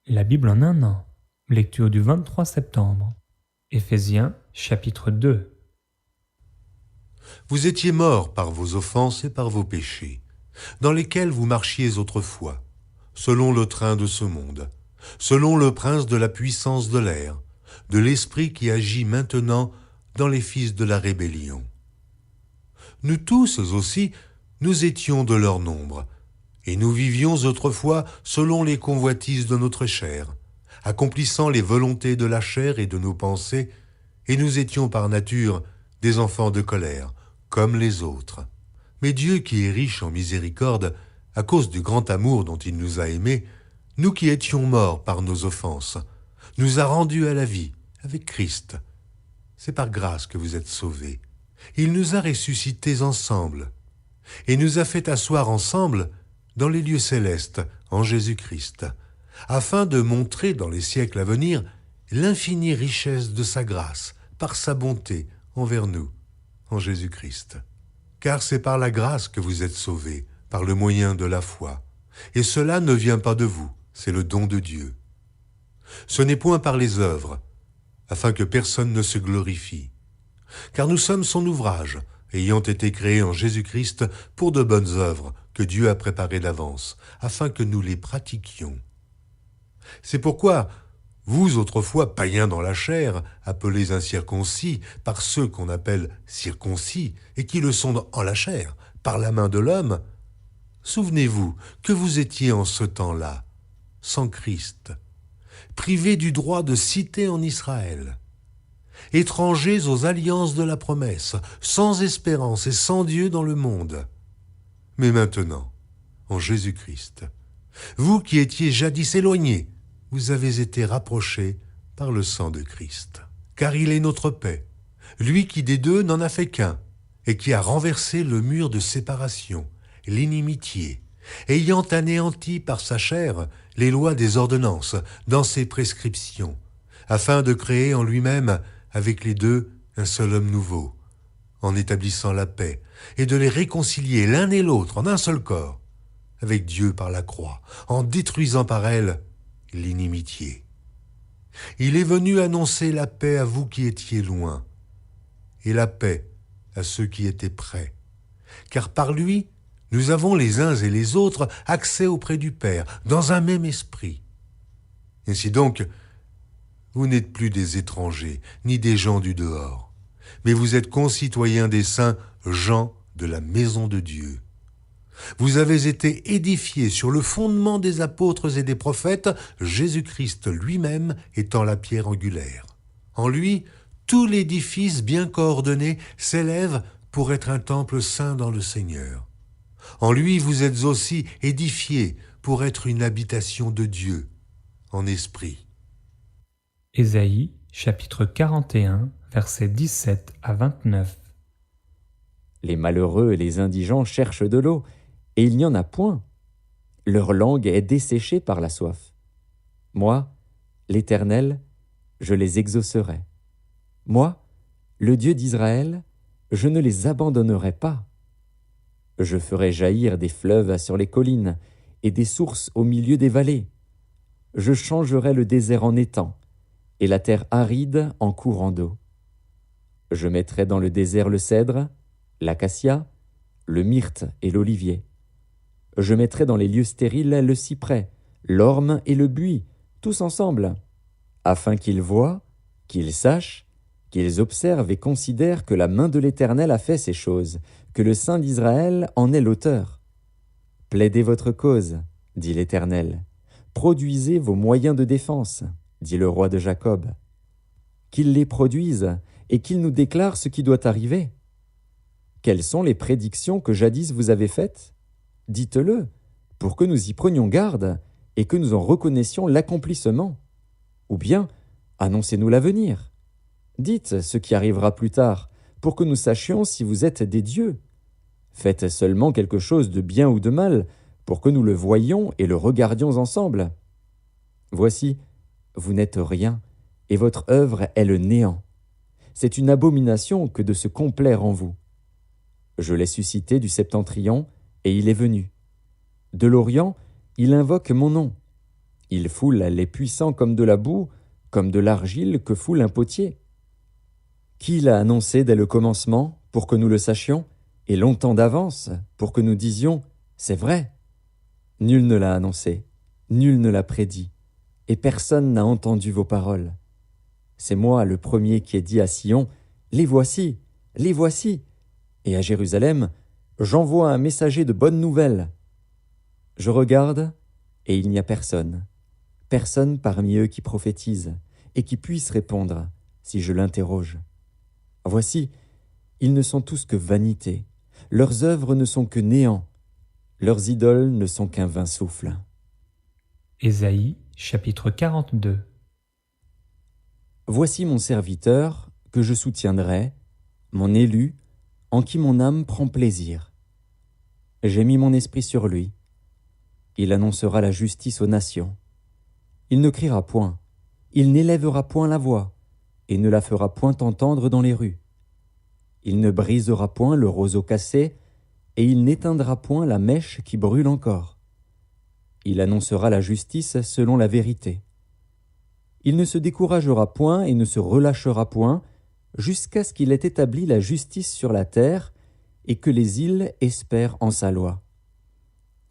La Bible en un an. Lecture du 23 septembre. Éphésiens, chapitre 2. Vous étiez morts par vos offenses et par vos péchés, dans lesquels vous marchiez autrefois, selon le train de ce monde, selon le prince de la puissance de l'air, de l'esprit qui agit maintenant dans les fils de la rébellion. Nous tous aussi, nous étions de leur nombre, et nous vivions autrefois selon les convoitises de notre chair, accomplissant les volontés de la chair et de nos pensées, et nous étions par nature des enfants de colère, comme les autres. Mais Dieu qui est riche en miséricorde, à cause du grand amour dont il nous a aimés, nous qui étions morts par nos offenses, nous a rendus à la vie avec Christ. C'est par grâce que vous êtes sauvés. Il nous a ressuscités ensemble, et nous a fait asseoir ensemble dans les lieux célestes en Jésus-Christ, afin de montrer dans les siècles à venir l'infinie richesse de sa grâce, par sa bonté envers nous, en Jésus-Christ. Car c'est par la grâce que vous êtes sauvés, par le moyen de la foi. Et cela ne vient pas de vous, c'est le don de Dieu. Ce n'est point par les œuvres, afin que personne ne se glorifie. Car nous sommes son ouvrage, ayant été créés en Jésus-Christ pour de bonnes œuvres que Dieu a préparées d'avance, afin que nous les pratiquions. C'est pourquoi, vous autrefois païens dans la chair, appelés incirconcis par ceux qu'on appelle circoncis, et qui le sont en la chair, par la main de l'homme, souvenez-vous que vous étiez en ce temps-là, sans Christ, privés du droit de cité en Israël, étrangers aux alliances de la promesse, sans espérance et sans Dieu dans le monde. Mais maintenant, en Jésus-Christ, vous qui étiez jadis éloignés, vous avez été rapprochés par le sang de Christ. Car il est notre paix, lui qui des deux n'en a fait qu'un, et qui a renversé le mur de séparation, l'inimitié, ayant anéanti par sa chair les lois des ordonnances dans ses prescriptions, afin de créer en lui-même avec les deux un seul homme nouveau, en établissant la paix, et de les réconcilier l'un et l'autre en un seul corps, avec Dieu par la croix, en détruisant par elle l'inimitié. Il est venu annoncer la paix à vous qui étiez loin, et la paix à ceux qui étaient près. Car par lui, nous avons les uns et les autres accès auprès du Père, dans un même esprit. Ainsi donc, vous n'êtes plus des étrangers, ni des gens du dehors, mais vous êtes concitoyens des saints, gens de la maison de Dieu. Vous avez été édifiés sur le fondement des apôtres et des prophètes, Jésus-Christ lui-même étant la pierre angulaire. En lui, tout l'édifice bien coordonné s'élève pour être un temple saint dans le Seigneur. En lui, vous êtes aussi édifiés pour être une habitation de Dieu, en esprit. Ésaïe, chapitre 41, versets 17 à 29. Les malheureux et les indigents cherchent de l'eau, et il n'y en a point. Leur langue est desséchée par la soif. Moi, l'Éternel, je les exaucerai. Moi, le Dieu d'Israël, je ne les abandonnerai pas. Je ferai jaillir des fleuves sur les collines et des sources au milieu des vallées. Je changerai le désert en étang et la terre aride en courant d'eau. Je mettrai dans le désert le cèdre, l'acacia, le myrte et l'olivier. Je mettrai dans les lieux stériles le cyprès, l'orme et le buis, tous ensemble, afin qu'ils voient, qu'ils sachent, qu'ils observent et considèrent que la main de l'Éternel a fait ces choses, que le Saint d'Israël en est l'auteur. Plaidez votre cause, dit l'Éternel. Produisez vos moyens de défense, dit le roi de Jacob. Qu'il les produise et qu'il nous déclare ce qui doit arriver. Quelles sont les prédictions que jadis vous avez faites ? Dites-le, pour que nous y prenions garde et que nous en reconnaissions l'accomplissement. Ou bien, annoncez-nous l'avenir. Dites ce qui arrivera plus tard, pour que nous sachions si vous êtes des dieux. Faites seulement quelque chose de bien ou de mal, pour que nous le voyions et le regardions ensemble. Voici, vous n'êtes rien, et votre œuvre est le néant. C'est une abomination que de se complaire en vous. Je l'ai suscité du septentrion, et il est venu. De l'Orient, il invoque mon nom. Il foule les puissants comme de la boue, comme de l'argile que foule un potier. Qui l'a annoncé dès le commencement, pour que nous le sachions, et longtemps d'avance, pour que nous disions « c'est vrai ». Nul ne l'a annoncé, nul ne l'a prédit, et personne n'a entendu vos paroles. C'est moi le premier qui ai dit à Sion « les voici, et à Jérusalem, j'envoie un messager de bonnes nouvelles. Je regarde, et il n'y a personne, personne parmi eux qui prophétise, et qui puisse répondre, si je l'interroge. Voici, ils ne sont tous que vanité, leurs œuvres ne sont que néant, leurs idoles ne sont qu'un vain souffle. Ésaïe, chapitre 42. Voici mon serviteur, que je soutiendrai, mon élu, en qui mon âme prend plaisir. J'ai mis mon esprit sur lui. Il annoncera la justice aux nations. Il ne criera point, il n'élèvera point la voix, et ne la fera point entendre dans les rues. Il ne brisera point le roseau cassé, et il n'éteindra point la mèche qui brûle encore. Il annoncera la justice selon la vérité. Il ne se découragera point et ne se relâchera point, jusqu'à ce qu'il ait établi la justice sur la terre, et que les îles espèrent en sa loi.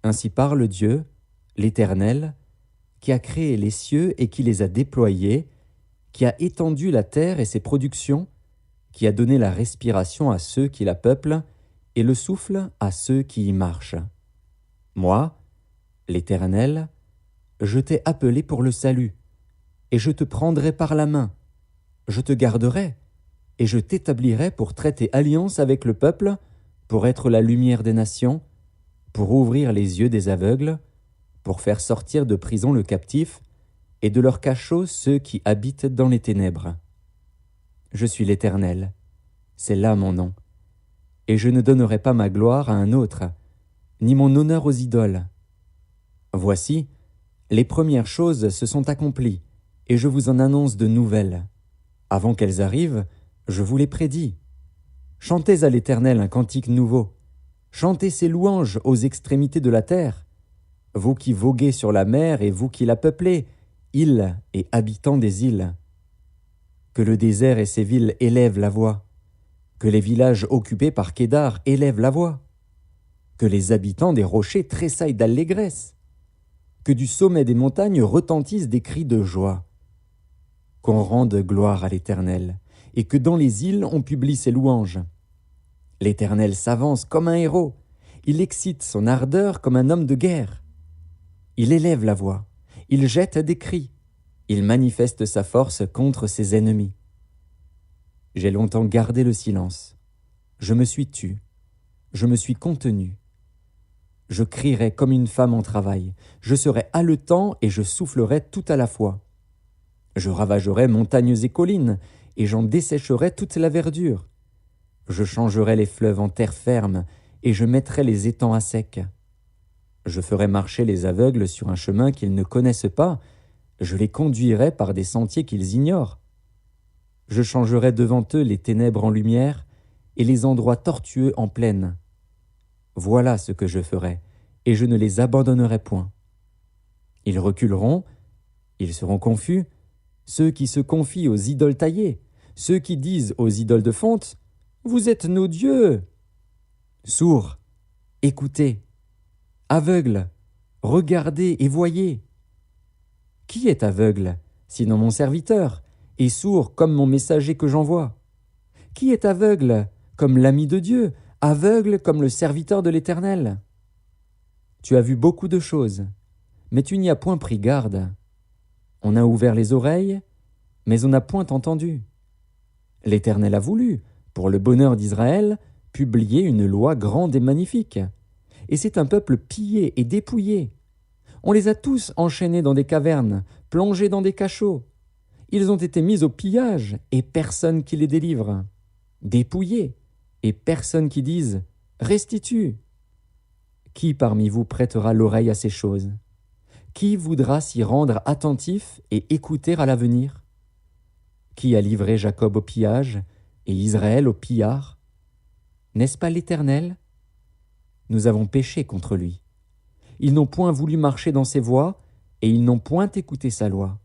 Ainsi parle Dieu, l'Éternel, qui a créé les cieux et qui les a déployés, qui a étendu la terre et ses productions, qui a donné la respiration à ceux qui la peuplent et le souffle à ceux qui y marchent. Moi, l'Éternel, je t'ai appelé pour le salut, et je te prendrai par la main, je te garderai, et je t'établirai pour traiter alliance avec le peuple, pour être la lumière des nations, pour ouvrir les yeux des aveugles, pour faire sortir de prison le captif, et de leur cachot ceux qui habitent dans les ténèbres. Je suis l'Éternel, c'est là mon nom, et je ne donnerai pas ma gloire à un autre, ni mon honneur aux idoles. Voici, les premières choses se sont accomplies, et je vous en annonce de nouvelles. Avant qu'elles arrivent, je vous les prédis. Chantez à l'Éternel un cantique nouveau. Chantez ses louanges aux extrémités de la terre. Vous qui voguez sur la mer et vous qui la peuplez, îles et habitants des îles. Que le désert et ses villes élèvent la voix. Que les villages occupés par Kédar élèvent la voix. Que les habitants des rochers tressaillent d'allégresse. Que du sommet des montagnes retentissent des cris de joie. Qu'on rende gloire à l'Éternel, et que dans les îles on publie ses louanges. L'Éternel s'avance comme un héros, il excite son ardeur comme un homme de guerre. Il élève la voix, il jette des cris, il manifeste sa force contre ses ennemis. J'ai longtemps gardé le silence, je me suis tu, je me suis contenu. Je crierai comme une femme en travail, je serai haletant et je soufflerai tout à la fois. Je ravagerai montagnes et collines, et j'en dessécherai toute la verdure. Je changerai les fleuves en terre ferme, et je mettrai les étangs à sec. Je ferai marcher les aveugles sur un chemin qu'ils ne connaissent pas, je les conduirai par des sentiers qu'ils ignorent. Je changerai devant eux les ténèbres en lumière, et les endroits tortueux en plaine. Voilà ce que je ferai, et je ne les abandonnerai point. Ils reculeront, ils seront confus, ceux qui se confient aux idoles taillées, ceux qui disent aux idoles de fonte « Vous êtes nos dieux !» Sourds, écoutez. Aveugles, regardez et voyez. Qui est aveugle, sinon mon serviteur, et sourd comme mon messager que j'envoie? Qui est aveugle, comme l'ami de Dieu, aveugle comme le serviteur de l'Éternel? Tu as vu beaucoup de choses, mais tu n'y as point pris garde. On a ouvert les oreilles, mais on n'a point entendu. L'Éternel a voulu, pour le bonheur d'Israël, publier une loi grande et magnifique. Et c'est un peuple pillé et dépouillé. On les a tous enchaînés dans des cavernes, plongés dans des cachots. Ils ont été mis au pillage, et personne qui les délivre. Dépouillés, et personne qui dise « Restitue ». Qui parmi vous prêtera l'oreille à ces choses? Qui voudra s'y rendre attentif et écouter à l'avenir? Qui a livré Jacob au pillage et Israël au pillard? N'est-ce pas l'Éternel? Nous avons péché contre lui. Ils n'ont point voulu marcher dans ses voies, et ils n'ont point écouté sa loi.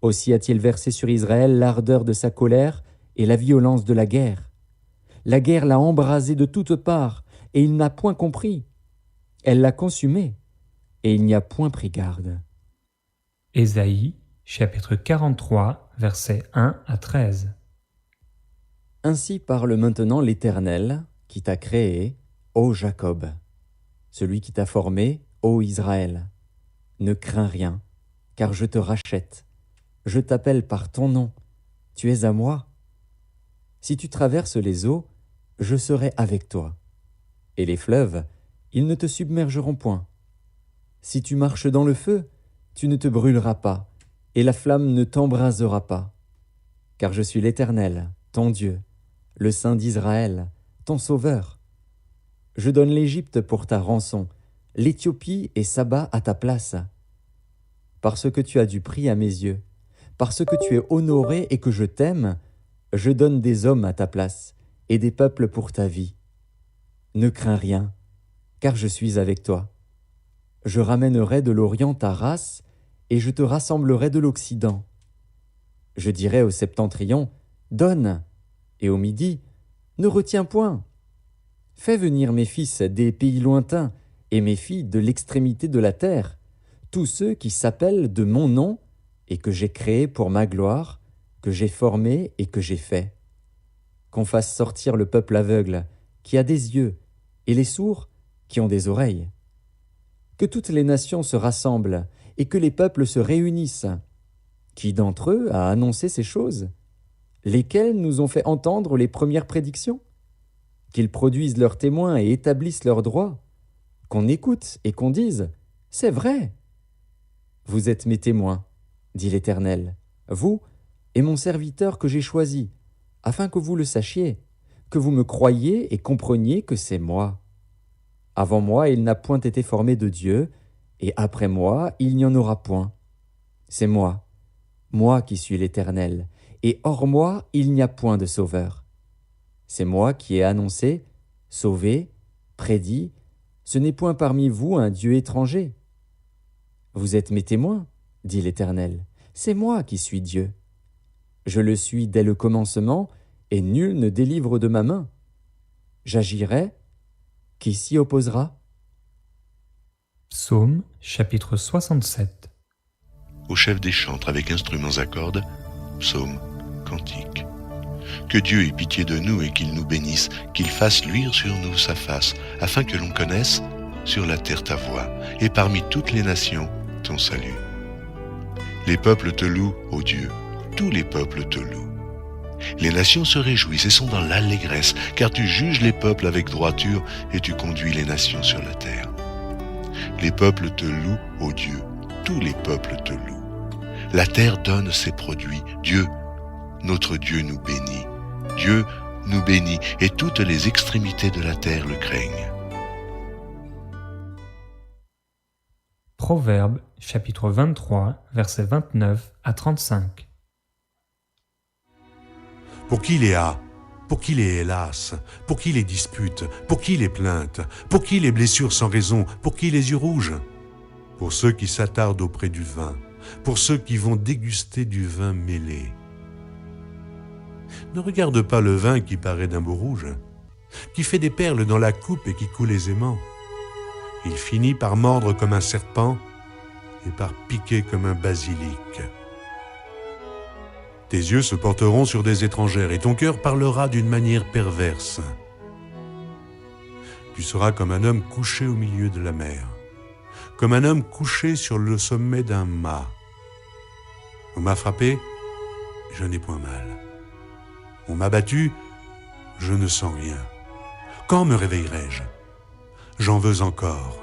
Aussi a-t-il versé sur Israël l'ardeur de sa colère et la violence de la guerre. La guerre l'a embrasé de toutes parts, et il n'a point compris. Elle l'a consumé, et il n'y a point pris garde. Ésaïe, chapitre 43, versets 1 à 13. Ainsi parle maintenant l'Éternel, qui t'a créé, ô Jacob, celui qui t'a formé, ô Israël. Ne crains rien, car je te rachète. Je t'appelle par ton nom, tu es à moi. Si tu traverses les eaux, je serai avec toi. Et les fleuves, ils ne te submergeront point. Si tu marches dans le feu, tu ne te brûleras pas, et la flamme ne t'embrasera pas. Car je suis l'Éternel, ton Dieu, le Saint d'Israël, ton Sauveur. Je donne l'Égypte pour ta rançon, l'Éthiopie et Saba à ta place. Parce que tu as du prix à mes yeux, parce que tu es honoré et que je t'aime, je donne des hommes à ta place et des peuples pour ta vie. Ne crains rien, car je suis avec toi. Je ramènerai de l'Orient ta race, et je te rassemblerai de l'Occident. Je dirai au septentrion, donne, et au midi, ne retiens point. Fais venir mes fils des pays lointains, et mes filles de l'extrémité de la terre, tous ceux qui s'appellent de mon nom, et que j'ai créés pour ma gloire, que j'ai formé et que j'ai fait. Qu'on fasse sortir le peuple aveugle, qui a des yeux, et les sourds, qui ont des oreilles. Que toutes les nations se rassemblent, et que les peuples se réunissent. Qui d'entre eux a annoncé ces choses? Lesquels nous ont fait entendre les premières prédictions? Qu'ils produisent leurs témoins et établissent leurs droits. Qu'on écoute et qu'on dise, c'est vrai. Vous êtes mes témoins, dit l'Éternel, vous et mon serviteur que j'ai choisi, afin que vous le sachiez, que vous me croyiez et compreniez que c'est moi. Avant moi, il n'a point été formé de Dieu, et après moi, il n'y en aura point. C'est moi, moi qui suis l'Éternel, et hors moi, il n'y a point de sauveur. C'est moi qui ai annoncé, sauvé, prédit, ce n'est point parmi vous un Dieu étranger. Vous êtes mes témoins, dit l'Éternel, c'est moi qui suis Dieu. Je le suis dès le commencement, et nul ne délivre de ma main. J'agirai, qui s'y opposera? Psaume, chapitre 67. Au chef des chantres avec instruments à cordes, psaume, cantique. Que Dieu ait pitié de nous et qu'il nous bénisse, qu'il fasse luire sur nous sa face, afin que l'on connaisse sur la terre ta voix, et parmi toutes les nations ton salut. Les peuples te louent, ô Dieu, tous les peuples te louent. Les nations se réjouissent et sont dans l'allégresse, car tu juges les peuples avec droiture et tu conduis les nations sur la terre. Les peuples te louent, ô Dieu, tous les peuples te louent. La terre donne ses produits. Dieu, notre Dieu nous bénit. Dieu nous bénit et toutes les extrémités de la terre le craignent. Proverbe, chapitre 23, versets 29 à 35. Pour qui les a? Pour qui les hélas? Pour qui les disputes? Pour qui les plaintes? Pour qui les blessures sans raison? Pour qui les yeux rouges? Pour ceux qui s'attardent auprès du vin, pour ceux qui vont déguster du vin mêlé. Ne regarde pas le vin qui paraît d'un beau rouge, qui fait des perles dans la coupe et qui coule aisément. Il finit par mordre comme un serpent et par piquer comme un basilic. Tes yeux se porteront sur des étrangères et ton cœur parlera d'une manière perverse. Tu seras comme un homme couché au milieu de la mer, comme un homme couché sur le sommet d'un mât. On m'a frappé, je n'ai point mal. On m'a battu, je ne sens rien. Quand me réveillerai-je? J'en veux encore.